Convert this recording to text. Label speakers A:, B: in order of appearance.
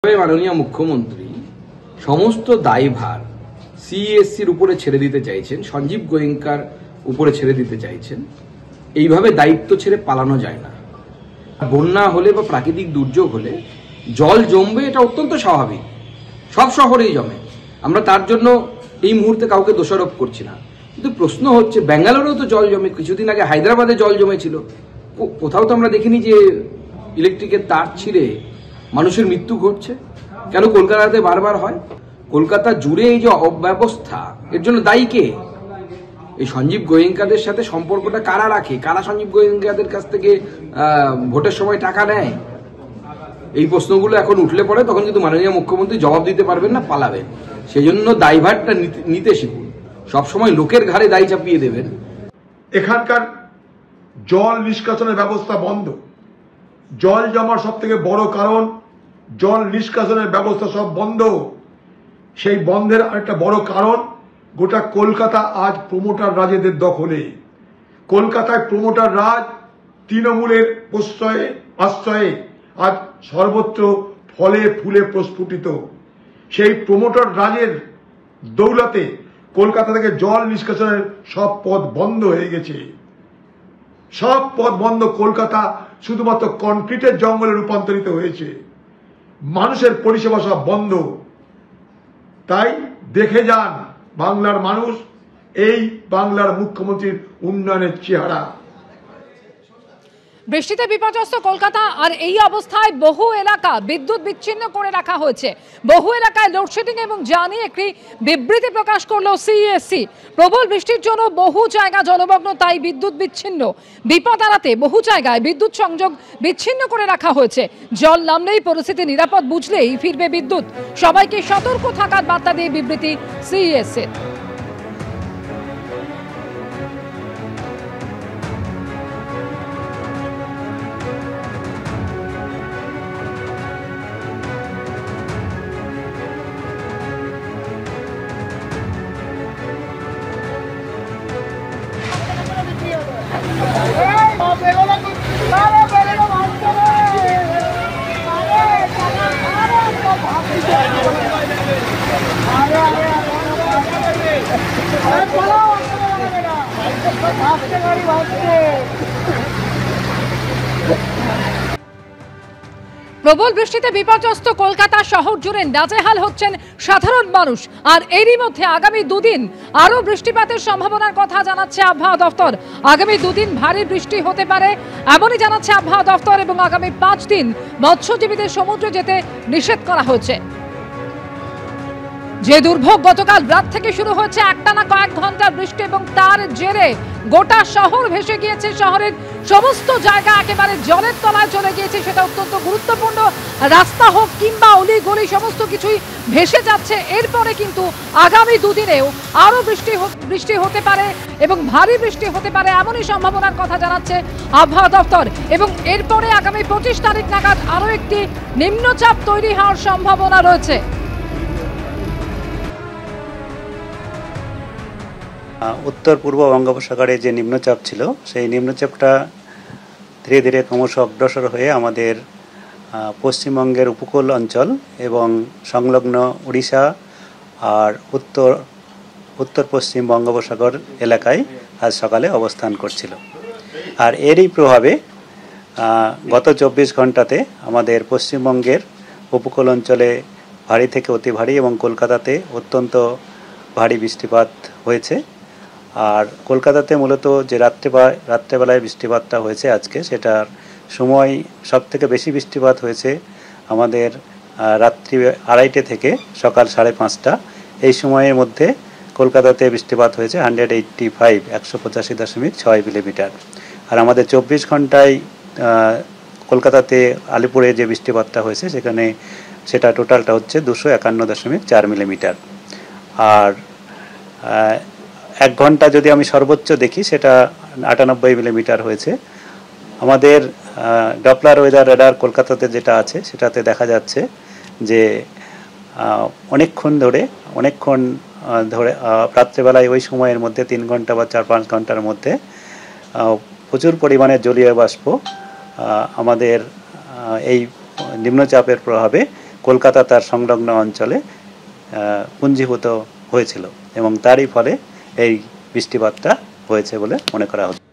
A: করে মাননীয় মুখ্যমন্ত্রী সমস্ত দায়ভার সিএসসির উপরে ছেড়ে দিতে চাইছেন, সঞ্জীব গোয়েঙ্কার উপরে ছেড়ে দিতে চাইছেন। এইভাবে দায়িত্ব ছেড়ে পালানো যায় না। বন্যা হলে বা প্রাকৃতিক দুর্যোগ হলে জল জমবে, এটা অত্যন্ত স্বাভাবিক, সব শহরেই জমে। আমরা তার জন্য এই মুহূর্তে কাউকে দোষারোপ করছি না, কিন্তু প্রশ্ন হচ্ছে ব্যাঙ্গালোরেও তো জল জমে, কিছুদিন আগে হায়দ্রাবাদে জল জমেছিল। কোথাও তো আমরা দেখিনি যে ইলেকট্রিকের তার ছিঁড়ে মানুষের মৃত্যু ঘটছে। কেন কলকাতাতে বারবার হয়? কলকাতা জুড়ে এই যে অব্যবস্থা, এর জন্য দায়ী কে? এই সঞ্জীব গোয়েঙ্কাদের সাথে সম্পর্কটা কারা রাখে? কারা সঞ্জীব গোয়েঙ্কাদের কাছ থেকে ভোটের সময় টাকা নেয়? এই প্রশ্নগুলো এখন উঠলে পড়ে, তখন কিন্তু মাননীয় মুখ্যমন্ত্রী জবাব দিতে পারবেন না, পালাবেন। সেই জন্য দায়ভারটা নিতে শিখুন। সবসময় লোকের ঘাড়ে দায় চাপিয়ে দেবেন।
B: এখানকার জল নিষ্কাশনের ব্যবস্থা বন্ধ। জল জমার সব থেকে বড় কারণ জল নিষ্কাশনের ব্যবস্থা সব বন্ধ। সেই বন্ধের আরেকটা বড় কারণ, গোটা কলকাতা আজ প্রমোটার রাজেদের দখলে। কলকাতায় প্রমোটার রাজ তৃণমূলের আশ্রয়ে আজ সর্বত্র ফলে ফুলে প্রস্ফুটিত। সেই প্রমোটার রাজের দৌলতে কলকাতা থেকে জল নিষ্কাশনের সব পথ বন্ধ হয়ে গেছে। সব পথ বন্ধ। কলকাতা শুধুমাত্র কনক্রিটের জঙ্গলে রূপান্তরিত হয়েছে। মানুষের পরিষেবা সব বন্ধ। তাই দেখে যান বাংলার মানুষ এই বাংলার মুখ্যমন্ত্রীর উন্নয়নের চেহারা।
C: বৃষ্টিতে বিপর্যস্ত কলকাতা, আর এই অবস্থায় বহু এলাকা বিদ্যুৎ বিচ্ছিন্ন করে রাখা হয়েছে। বহু এলাকায় লোডশেডিং এবং জানিয়ে একটি বিবৃতি প্রকাশ করলো সিইএসসি। প্রবল বৃষ্টির জন্য বহু জায়গা জলমগ্ন, তাই বিদ্যুৎ বিচ্ছিন্ন। বিপদ এড়াতে বহু জায়গায় বিদ্যুৎ সংযোগ বিচ্ছিন্ন করে রাখা হয়েছে। জল নামলেই পরিস্থিতি নিরাপদ বুঝলেই ফিরবে বিদ্যুৎ। সবাইকে সতর্ক থাকার বার্তা দিয়ে বিবৃতি সিইএসসি। প্রবল বৃষ্টিতে বিপর্যস্ত কলকাতা শহর জুড়ে নাজেহাল হচ্ছেন সাধারণ মানুষ। আর এরই মধ্যে আগামী দুদিন আরো বৃষ্টিপাতের সম্ভাবনার কথা জানাচ্ছে আবহাওয়া দফতর। আগামী দুদিন ভারী বৃষ্টি হতে পারে এমনই জানাচ্ছে আবহাওয়া দফতর, এবং আগামী 5 দিন মৎস্যজীবীদের সমুদ্রে যেতে নিষেধ করা হয়েছে। যে দুর্ভোগ গতকাল রাত থেকে শুরু হয়েছে, একটানা কয়েক ঘন্টার বৃষ্টি, এবং তার জেরে গোটা শহর ভেসে গিয়েছে। শহরের সমস্ত জায়গা একেবারে জলের তলায় চলে গিয়েছে। সেটা অত্যন্ত গুরুত্বপূর্ণ। রাস্তা হোক কিংবা অলি গলি, সমস্ত কিছুই ভেসে যাচ্ছে। এরপরে কিন্তু আগামী দুদিনেও আরো বৃষ্টি হতে পারে এবং ভারী বৃষ্টি হতে পারে এমনই সম্ভাবনার কথা জানাচ্ছে আবহাওয়া দপ্তর। এবং এরপরে আগামী 25 তারিখ নাগাদ আরো একটি নিম্নচাপ তৈরি হওয়ার সম্ভাবনা রয়েছে।
D: উত্তর পূর্ব বঙ্গোপসাগরে যে নিম্নচাপ ছিল, সেই নিম্নচাপটা ধীরে ধীরে ক্রমশ অগ্রসর হয়ে আমাদের পশ্চিমবঙ্গের উপকূল অঞ্চল এবং সংলগ্ন উড়িষ্যা আর উত্তর পশ্চিম বঙ্গোপসাগর এলাকায় আজ সকালে অবস্থান করছিল। আর এরই প্রভাবে গত 24 ঘন্টাতে আমাদের পশ্চিমবঙ্গের উপকূল অঞ্চলে ভারী থেকে অতি ভারী এবং কলকাতাতে অত্যন্ত ভারী বৃষ্টিপাত হয়েছে। আর কলকাতাতে মূলত যে রাত্রেবেলায় বৃষ্টিপাতটা হয়েছে আজকে, সেটার সময় সব থেকে বেশি বৃষ্টিপাত হয়েছে আমাদের রাত্রি 2:30 থেকে সকাল 5:30। এই সময়ের মধ্যে কলকাতাতে বৃষ্টিপাত হয়েছে 185 মিলিমিটার। আর আমাদের 24 ঘন্টায় কলকাতাতে আলিপুরে যে বৃষ্টিপাতটা হয়েছে সেটা টোটালটা হচ্ছে 251.4 মিলিমিটার। আর 1 ঘন্টা যদি আমি সর্বোচ্চ দেখি, সেটা 98 মিলিমিটার হয়েছে। আমাদের ডপলার ওয়েদার রেডার কলকাতাতে যেটা আছে, সেটাতে দেখা যাচ্ছে যে অনেকক্ষণ ধরে রাত্রেবেলায় ওই সময়ের মধ্যে 3 ঘন্টা বা 4-5 ঘন্টার মধ্যে প্রচুর পরিমাণে জলীয় বাষ্প আমাদের এই নিম্নচাপের প্রভাবে কলকাতা তার সংলগ্ন অঞ্চলে পুঞ্জীভূত হয়েছিল এবং তারই ফলে এই বৃষ্টিপাতটা হয়েছে বলে মনে করা হচ্ছে।